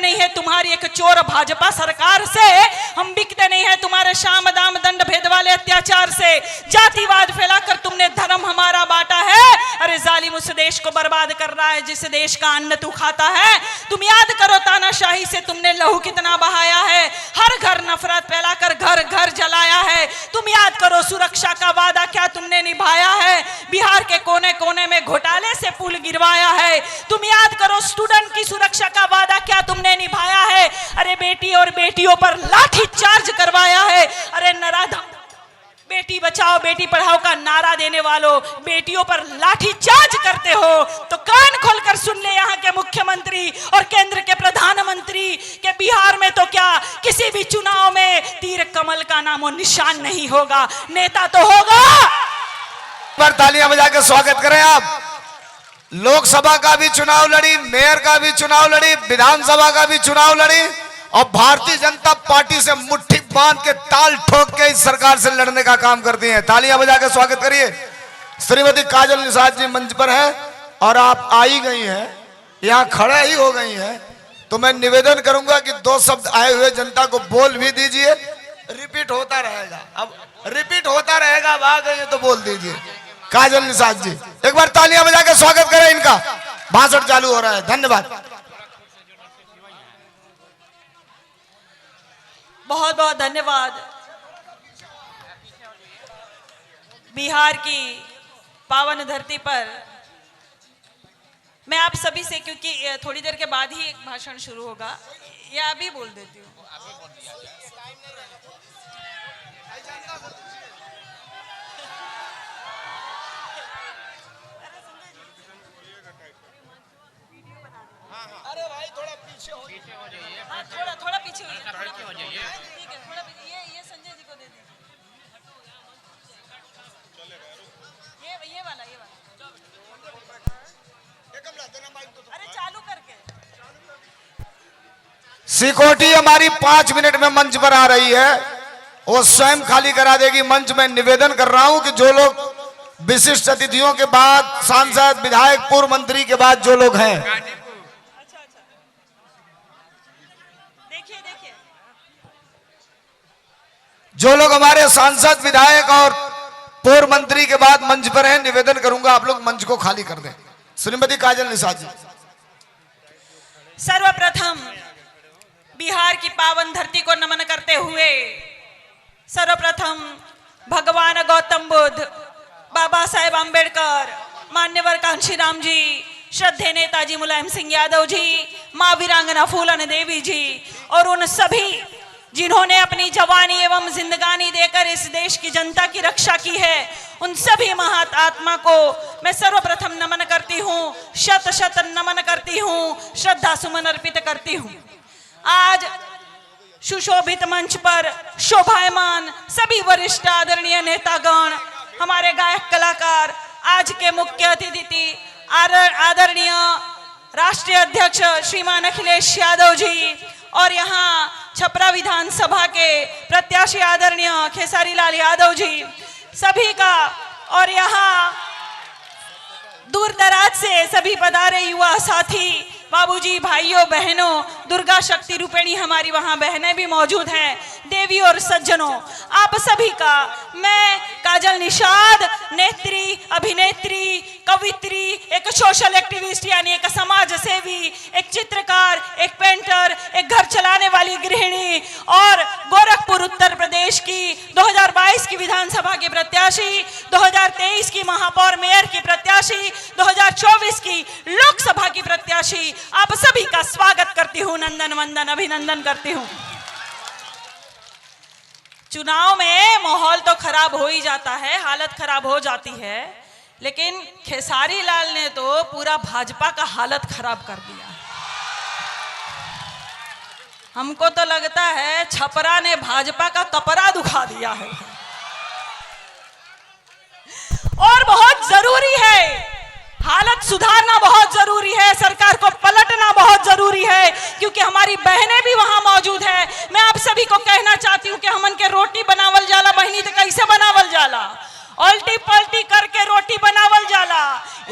नहीं है तुम्हारी एक चोर भाजपा सरकार से, हम बिकते नहीं है तुम्हारे शाम दाम दंड भेद वाले अत्याचार से। जातिवाद फैलाकर तुमने धर्म हमारा बांटा है। अरे जालिम उस देश को बर्बाद कर रहा है जिस देश का अन्न तू खाता है। तुम याद करो तानाशाही से तुमने लहू कितना बहाया है, हर घर नफरत फैलाकर घर घर जलाया है। तुम याद करो सुरक्षा का वादा क्या तुमने निभाया है, बिहार के कोने कोने में घोटाले से पुल गिरवाया है। तुम याद करो स्टूडेंट की सुरक्षा का वादा क्या तुमने निभाया है। अरे बेटी और बेटियों पर लाठी चार्ज करवाया है। अरे नराधम बेटी बचाओ बेटी पढ़ाओ का नारा देने वालों, बेटियों पर लाठी चार्ज करते हो तो कान खोलकर सुन ले यहाँ के मुख्यमंत्री और केंद्र के प्रधानमंत्री के बिहार में तो क्या किसी भी चुनाव में तीर कमल का नामो निशान नहीं होगा, नेता तो होगा। पर तालियां बजा के स्वागत करें आप। लोकसभा का भी चुनाव लड़ी, मेयर का भी चुनाव लड़ी, विधानसभा का भी चुनाव लड़ी और भारतीय जनता पार्टी से मुट्ठी बांध के ताल ठोक के इस सरकार से लड़ने का काम करती हैं। तालियां बजा के स्वागत करिए। श्रीमती काजल निषाद जी मंच पर है और आप आई गई हैं, यहाँ खड़े ही हो गई हैं, तो मैं निवेदन करूंगा कि दो शब्द आए हुए जनता को बोल भी दीजिए। रिपीट होता रहेगा, अब रिपीट होता रहेगा, अब आ गई है तो बोल दीजिए। काजल निषाद जी, एक बार तालियां बजा के स्वागत करें इनका। भाषण चालू हो रहा है। धन्यवाद। बहुत बहुत धन्यवाद। बिहार की पावन धरती पर मैं आप सभी से, क्योंकि थोड़ी देर के बाद ही एक भाषण शुरू होगा, या अभी बोल देती हूँ। अरे भाई थोड़ा पीछे हो जाइए। हाँ थोड़ा पीछे हो जाइए। ठीक है, थोड़ा ये संजय जी को दे दीजिए। ये वाला अरे चालू करके। सिक्योरिटी हमारी 5 मिनट में मंच पर आ रही है, वो स्वयं खाली करा देगी मंच। में निवेदन कर रहा हूं कि जो लोग विशिष्ट अतिथियों के बाद, सांसद विधायक पूर्व मंत्री के बाद जो लोग हैं, देखिए जो लोग हमारे सांसद विधायक और पूर्व मंत्री के बाद मंच पर हैं, निवेदन करूंगा आप लोग मंच को खाली कर दें। श्रीमती काजल निषाद जी। सर्वप्रथम बिहार की पावन धरती को नमन करते हुए सर्वप्रथम भगवान गौतम बुद्ध, बाबा साहेब आंबेडकर, मान्यवर कांशीराम जी, श्रद्धेय नेताजी मुलायम सिंह यादव जी, मां वीरांगना फूलन देवी जी और उन सभी जिन्होंने अपनी जवानी एवं जिंदगानी देकर इस देश की जनता की रक्षा की है, उन सभी महात्मा को मैं सर्वप्रथम नमन करती हूँ, शत शत नमन करती हूँ, श्रद्धा सुमन अर्पित करती हूँ। आज सुशोभित मंच पर शोभायमान सभी वरिष्ठ आदरणीय नेतागण, हमारे गायक कलाकार, आज के मुख्य अतिथि आदरणीय राष्ट्रीय अध्यक्ष श्रीमान अखिलेश यादव जी और यहाँ छपरा विधानसभा के प्रत्याशी आदरणीय खेसारी लाल यादव जी, सभी का, और यहाँ दूर दराज से सभी पधारे युवा साथी, बाबूजी, भाइयों बहनों, दुर्गा शक्ति रूपिणी हमारी वहाँ बहनें भी मौजूद हैं, देवी और सज्जनों, आप सभी का मैं काजल निषाद, नेत्री, अभिनेत्री, कवित्री, एक सोशल एक्टिविस्ट यानी एक समाज सेवी, एक चित्रकार, एक पेंटर, एक घर चलाने वाली गृहिणी और गोरखपुर उत्तर प्रदेश की 2022 की विधानसभा की प्रत्याशी, 2023 की महापौर मेयर की प्रत्याशी, 2024 की लोकसभा की प्रत्याशी, आप सभी का स्वागत करती हूँ, नंदन वंदन अभिनंदन करती हूँ। चुनाव में माहौल तो खराब हो ही जाता है, हालत खराब हो जाती है, लेकिन खेसारी लाल ने तो पूरा भाजपा का हालत खराब कर दिया। हमको तो लगता है छपरा ने भाजपा का कपड़ा दुखा दिया है और बहुत जरूरी है, हालत सुधारना बहुत जरूरी है, सरकार को पलटना बहुत जरूरी है, क्योंकि हमारी बहनें भी वहां मौजूद है। मैं आप सभी को कहना चाहती हूँ कि हमन के रोटी बनावल जाला बहनी तो कैसे बनावल जाला, उल्टी पलटी करके रोटी बनावल जाला,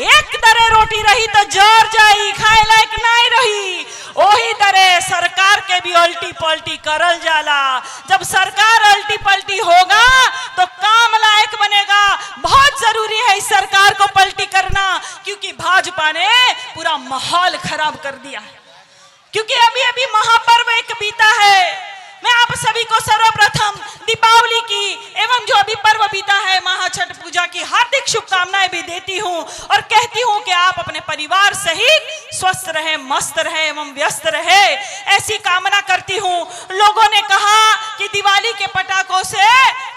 एक तरह रोटी रही तो जर जाई, खाए लायक नहीं रही, ओही तरह सरकार के भी अल्टी पल्टी करल जाला। जब सरकार अल्टी पल्टी होगा तो काम लायक बनेगा। बहुत जरूरी है इस सरकार को पलटी करना, क्योंकि भाजपा ने पूरा माहौल खराब कर दिया है। क्योंकि अभी अभी महापर्व एक बीता है। मैं आप सभी को सर्वप्रथम दीपावली की एवं जो अभी पर्व बीता है महाछठ पूजा की हार्दिक शुभकामनाएं भी देती हूं और कहती हूं कि आप अपने परिवार सहित स्वस्थ रहे, मस्त रहे एवं व्यस्त रहे, ऐसी कामना करती हूं। लोगों ने कहा कि दिवाली के पटाखों से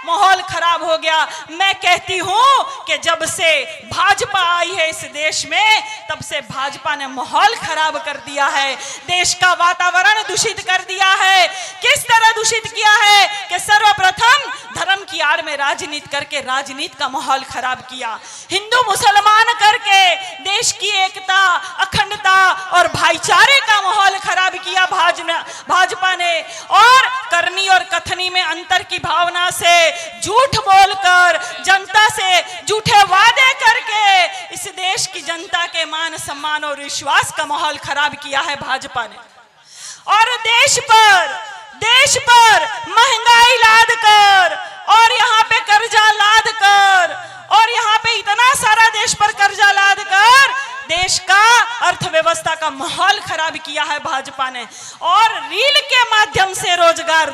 माहौल खराब हो गया। मैं कहती हूं कि जब से भाजपा आई है इस देश में, तब से भाजपा ने माहौल खराब कर दिया है, देश का वातावरण दूषित कर दिया है। किस तरह दूषित किया है कि सर्वप्रथम धर्म की आड़ में राजनीति करके राजनीति का माहौल खराब किया, हिंदू मुसलमान करके देश की एकता, अखंडता और भाईचारे का माहौल खराब किया भाजपा ने। और करनी और कथनी में अंतर की भावना से झूठ बोलकर, जनता से झूठे वादे करके इस देश की जनता के मान सम्मान और विश्वास का माहौल खराब किया है भाजपा ने। और देश पर महंगाई लाद कर और यहाँ पे कर्जा लाद कर और यहाँ पे इतना सारा देश पर कर्जा लाद कर देश का अर्थव्यवस्था का माहौल खराब किया है भाजपा ने। और रील के माध्यम से रोजगार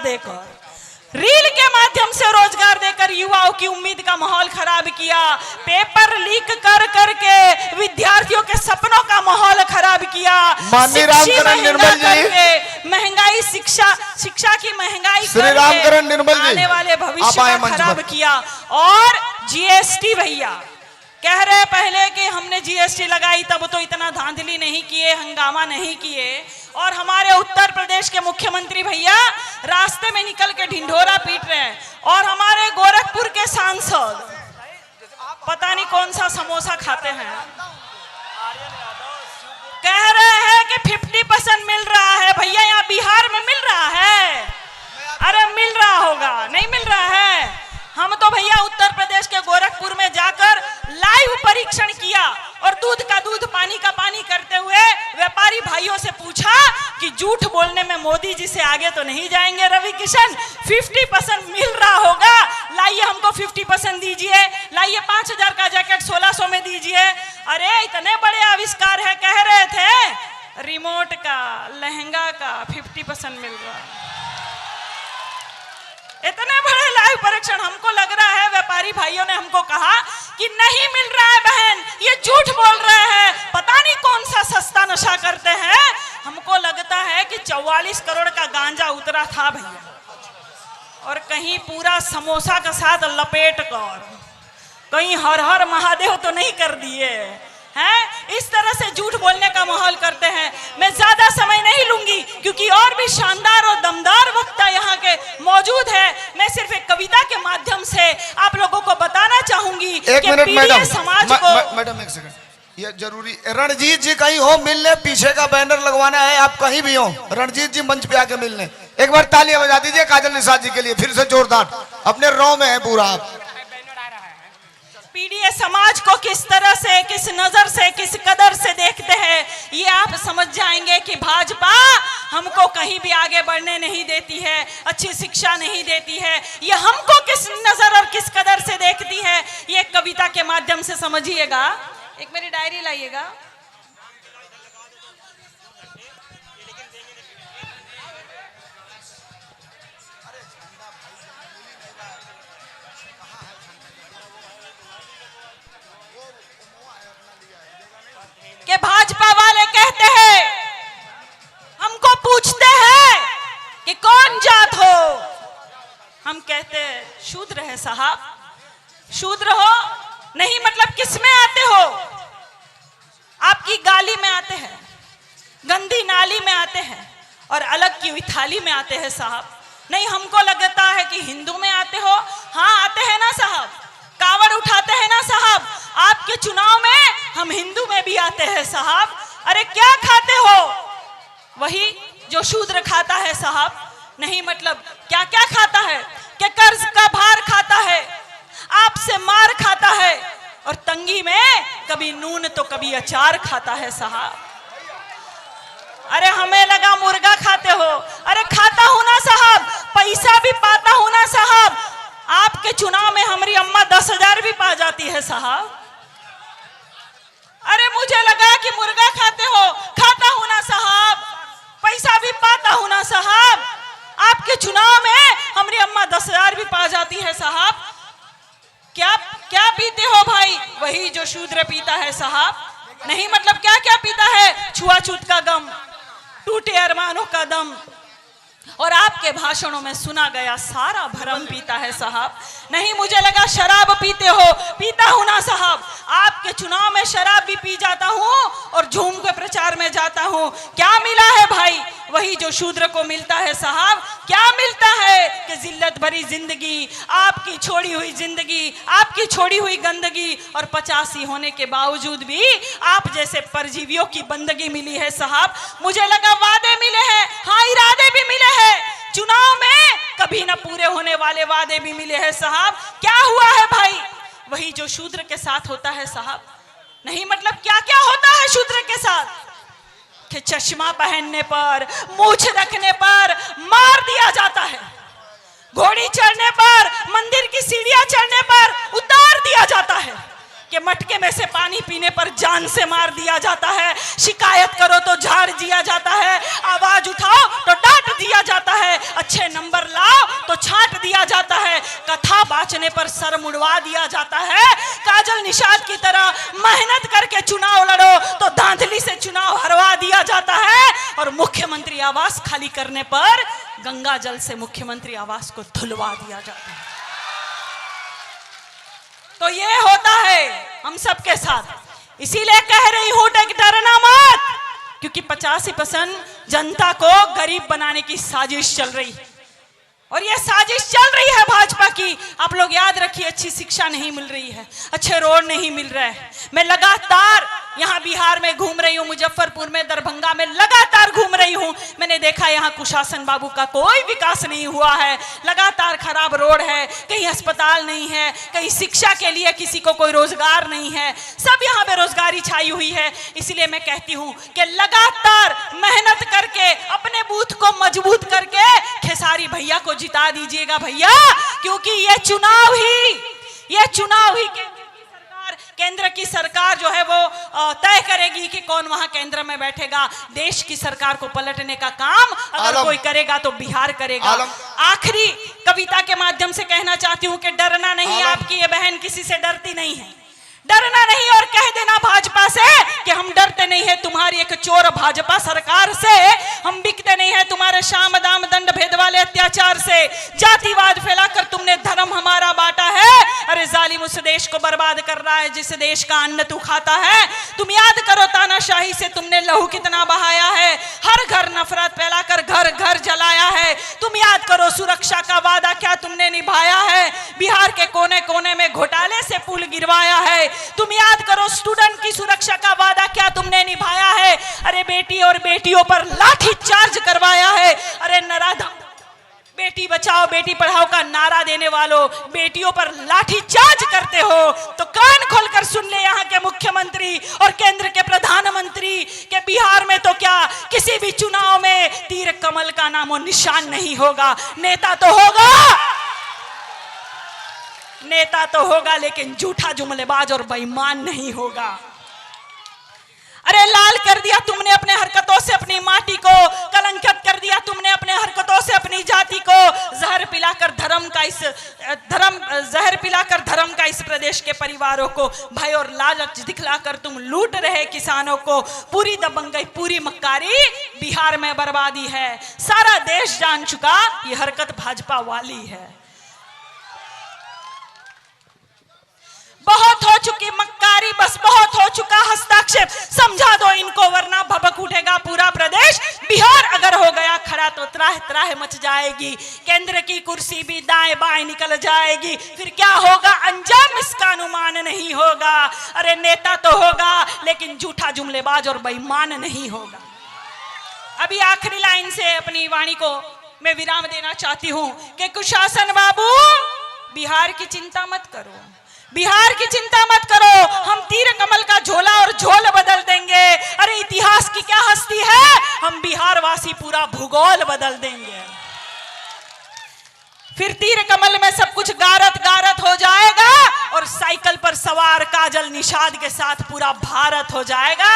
देकर युवाओं की उम्मीद का माहौल खराब किया, पेपर लीक कर करके विद्यार्थियों के सपनों का माहौल खराब किया, माननीय रामकरण निर्मल जी, महंगाई शिक्षा की महंगाई श्री रामकरण निर्मल जी आने वाले भविष्य का खराब किया। और जीएसटी भैया कह रहे पहले कि हमने जीएसटी लगाई तब तो इतना धांधली नहीं किए, हंगामा नहीं किए, और हमारे उत्तर प्रदेश के मुख्यमंत्री भैया रास्ते में निकल के ढिंढोरा पीट रहे हैं, और हमारे गोरखपुर के सांसद पता नहीं कौन सा समोसा खाते हैं, कह रहे हैं कि 50% मिल रहा है। भैया यहाँ बिहार में मिल रहा है? अरे मिल रहा होगा, नहीं मिल रहा है। हम तो भैया उत्तर प्रदेश के गोरखपुर में जाकर लाइव परीक्षण किया और दूध का दूध, पानी का पानी करते हुए व्यापारी भाइयों से पूछा कि झूठ बोलने में मोदी जी से आगे तो नहीं जाएंगे रवि किशन, 50% मिल रहा होगा, लाइए हमको 50% दीजिए, लाइए 5000 का जैकेट 1600 में दीजिए। अरे इतने बड़े आविष्कार है, कह रहे थे रिमोट का, लहंगा का 50% मिल रहा है। इतने बड़े लाइव परीक्षण, हमको लग रहा है व्यापारी भाइयों ने हमको कहा कि नहीं मिल रहा है बहन, ये झूठ बोल रहे हैं, पता नहीं कौन सा सस्ता नशा करते हैं। हमको लगता है कि 44 करोड़ का गांजा उतरा था भैया, और कहीं पूरा समोसा के साथ लपेट कर कहीं हर हर महादेव तो नहीं कर दिए हैं। इस तरह से झूठ बोलने का माहौल करते हैं। मैं ज्यादा समय नहीं लूंगी क्योंकि और भी शानदार और दमदार वक्ता यहाँ के मौजूद है। मैं सिर्फ एक कविता के माध्यम से आप लोगों को बताना चाहूंगी। एक मिनट मैडम, मैडम एक सेकंड, ये जरूरी, रणजीत जी कहीं हो मिलने, पीछे का बैनर लगवाना है, आप कहीं भी हो, रणजीत जी मंच पे आके मिलने। एक बार तालियां बजा दीजिए काजल निषाद जी के लिए, फिर से जोरदार, अपने रौ में है पूरा आप। पीडीए समाज को किस तरह से, किस नजर से, किस कदर से देखते हैं, ये आप समझ जाएंगे कि भाजपा हमको कहीं भी आगे बढ़ने नहीं देती है, अच्छी शिक्षा नहीं देती है, ये हमको किस नजर और किस कदर से देखती है, ये कविता के माध्यम से समझिएगा। एक मेरी डायरी लाइएगा। कि भाजपा वाले कहते हैं, हमको पूछते हैं कि कौन जात हो, हम कहते हैं शूद्र है साहब। शूद्र हो नहीं मतलब किस में आते हो? आपकी गाली में आते हैं, गंदी नाली में आते हैं और अलग की हुई थाली में आते हैं साहब। नहीं, हमको लगता है कि हिंदू में आते हो। हाँ आते हैं ना साहब, कावड़ उठाते हैं ना साहब, आपके चुनाव में हम हिंदू में भी आते हैं साहब। अरे क्या खाते हो? वही जो शूद्र खाता है साहब। नहीं मतलब क्या क्या खाता है? कि कर्ज का भार खाता है, आपसे मार खाता है, और तंगी में कभी नून तो कभी अचार खाता है साहब। अरे हमें लगा मुर्गा खाते हो। अरे खाता हूं ना साहब, पैसा भी पाता हूं ना साहब। आपके चुनाव में हमारी अम्मा 10,000 भी पा जाती है साहब। अरे मुझे लगा कि मुर्गा खाते हो, खाता हूं ना साहब, पैसा भी पाता हूं ना साहब। आपके चुनाव में हमारी अम्मा 10,000 भी पा जाती है साहब। क्या क्या पीते हो भाई? वही जो शूद्र पीता है साहब। नहीं मतलब क्या क्या पीता है? छुआछूत का गम, टूटे अरमानों का दम, और आपके भाषणों में सुना गया सारा भरम पीता है साहब। नहीं मुझे लगा शराब पीते हो, पीता हूं ना साहब। आपके चुनाव में शराब भी पी जाता हूं और झूम के प्रचार में जाता हूं। क्या मिला है भाई? वही जो शूद्र को मिलता है साहब। क्या मिलता है कि जिल्लत भरी जिंदगी, आपकी छोड़ी हुई जिंदगी, आपकी छोड़ी हुई गंदगी, और 85 होने के बावजूद भी आप जैसे परजीवियों की बंदगी मिली है साहब। मुझे लगा वादे मिले हैं, हाँ इरादे भी मिले हैं, चुनाव में कभी ना पूरे होने वाले वादे भी मिले हैं साहब। क्या हुआ है भाई? वही जो शूद्र के साथ होता है साहब। नहीं मतलब क्या क्या होता है शूद्र के साथ? कि चश्मा पहनने पर, मूछ रखने पर मार दिया जाता है, घोड़ी चढ़ने पर, मंदिर की सीढ़ियां चढ़ने पर उतार दिया जाता है, कि मटके में से पानी पीने पर जान से मार दिया जाता है, शिकायत करो तो झाड़ दिया जाता है, आवाज उठाओ तो डांट दिया जाता है, अच्छे नंबर लाओ तो छांट दिया जाता है, कथा बाचने पर सर मुड़वा दिया जाता है, काजल निषाद की तरह मेहनत करके चुनाव लड़ो तो धांधली से चुनाव हरवा दिया जाता है, और मुख्यमंत्री आवास खाली करने पर गंगा जल से मुख्यमंत्री आवास को धुलवा दिया जाता है। तो ये होता है हम सबके साथ। इसीलिए कह रही हूं डरना मत, क्योंकि 85% जनता को गरीब बनाने की साजिश चल रही है, और ये साजिश चल रही है भाजपा की। आप लोग याद रखिए, अच्छी शिक्षा नहीं मिल रही है, अच्छे रोड नहीं मिल रहे हैं। मैं लगातार यहाँ बिहार में घूम रही हूँ, मुजफ्फरपुर में, दरभंगा में लगातार घूम रही हूँ। मैंने देखा यहाँ कुशासन बाबू का कोई विकास नहीं हुआ है, लगातार खराब रोड है, कहीं अस्पताल नहीं है, कहीं शिक्षा के लिए किसी को कोई रोजगार नहीं है, सब यहाँ बेरोजगारी छाई हुई है। इसलिए मैं कहती हूँ कि लगातार मेहनत करके अपने बूथ को मजबूत करके खेसारी भैया को जिता दीजिएगा भैया, क्योंकि ये चुनाव ही केंद्र की सरकार जो है वो तय करेगी कि कौन वहां केंद्र में बैठेगा। देश की सरकार को पलटने का काम अगर कोई करेगा तो बिहार करेगा। आखिरी कविता के माध्यम से कहना चाहती हूं कि डरना नहीं, आपकी ये बहन किसी से डरती नहीं है, डरना नहीं, और कह देना भाजपा से कि हम डरते नहीं है तुम्हारी एक चोर भाजपा सरकार से, हम बिकते नहीं है तुम्हारे शाम दाम दंड भेद वाले अत्याचार से, जातिवाद फैलाकर तुमने धर्म हमारा बांटा है। अरे जालिम उस देश को बर्बाद कर रहा है जिस देश का अन्न तू खाता है। तुम याद करो तानाशाही से तुमने लहू कितना बहाया है, हर घर नफरत फैलाकर घर घर जलाया है। तुम याद करो सुरक्षा का वादा क्या तुमने निभाया है, बिहार के कोने कोने में घोटाले से पुल गिरवाया है। तुम याद करो स्टूडेंट की सुरक्षा का वादा क्या तुमने निभाया है। अरे बेटी और बेटियों पर लाठी चार्ज करवाया है। अरे नराधम बेटी बचाओ बेटी पढ़ाओ का नारा देने वालों, बेटियों पर लाठी चार्ज करते हो तो कान खोलकर सुन ले यहाँ के मुख्यमंत्री और केंद्र के प्रधानमंत्री के बिहार में तो क्या किसी भी चुनाव में तीर कमल का नामो निशान नहीं होगा। नेता तो होगा लेकिन झूठा जुमलेबाज और बेईमान नहीं होगा। अरे लाल कर दिया तुमने अपने हरकतों से अपनी माटी को, कलंकित कर दिया तुमने अपने हरकतों से अपनी जाति को, जहर पिलाकर धर्म का इस प्रदेश के परिवारों को, भय और लालच दिखलाकर तुम लूट रहे किसानों को। पूरी दबंगई पूरी मक्कारी बिहार में बर्बादी है, सारा देश जान चुका ये हरकत भाजपा वाली है। बहुत हो चुकी मक्कारी, बस बहुत हो चुका हस्ताक्षेप, समझा दो इनको वरना भभक उठेगा पूरा प्रदेश। बिहार अगर हो गया खड़ा तो त्राह त्राह मच जाएगी, केंद्र की कुर्सी भी दाएं बाएं निकल जाएगी, फिर क्या होगा अंजाम इसका अनुमान नहीं होगा। अरे नेता तो होगा लेकिन झूठा जुमलेबाज और बेईमान नहीं होगा। अभी आखिरी लाइन से अपनी वाणी को मैं विराम देना चाहती हूं कि कुशासन बाबू बिहार की चिंता मत करो, बिहार की चिंता मत करो, हम तीर कमल का झोला और झोल बदल देंगे। अरे इतिहास की क्या हस्ती है, हम पूरा भूगोल बदल देंगे। फिर तीर कमल में सब कुछ गारत गारत हो जाएगा और साइकिल पर सवार काजल निषाद के साथ पूरा भारत हो जाएगा,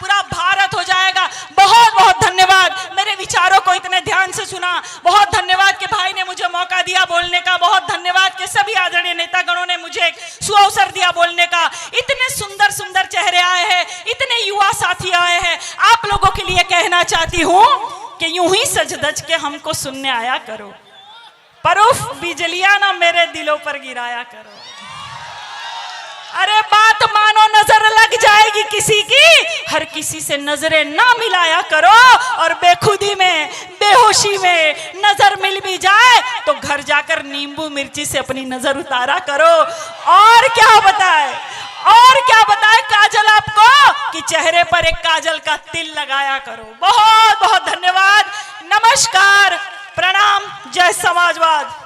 पूरा भारत हो जाएगा। बहुत बहुत धन्यवाद, मेरे विचारों को इतने ध्यान से सुना। बहुत धन्यवाद कि भाई ने मुझे मौका दिया बोलने का। बहुत धन्यवाद कि सभी आदरणीय नेतागणों ने मुझे एक सुअवसर दिया बोलने का। इतने सुंदर सुंदर चेहरे आए हैं, इतने युवा साथी आए हैं। आप लोगों के लिए कहना चाहती हूं कि यूं ही सज धज के हमको सुनने आया करो, पर उफ बिजलियां ना मेरे दिलों पर गिराया करो। अरे बात मानो, नजर लग जाएगी किसी की, हर किसी से नजरें ना मिलाया करो। और बेखुदी में, बेहोशी में नजर मिल भी जाए तो घर जाकर नींबू मिर्ची से अपनी नजर उतारा करो। और क्या बताए, और क्या बताए काजल आपको कि चेहरे पर एक काजल का तिल लगाया करो। बहुत बहुत धन्यवाद, नमस्कार, प्रणाम, जय समाजवाद।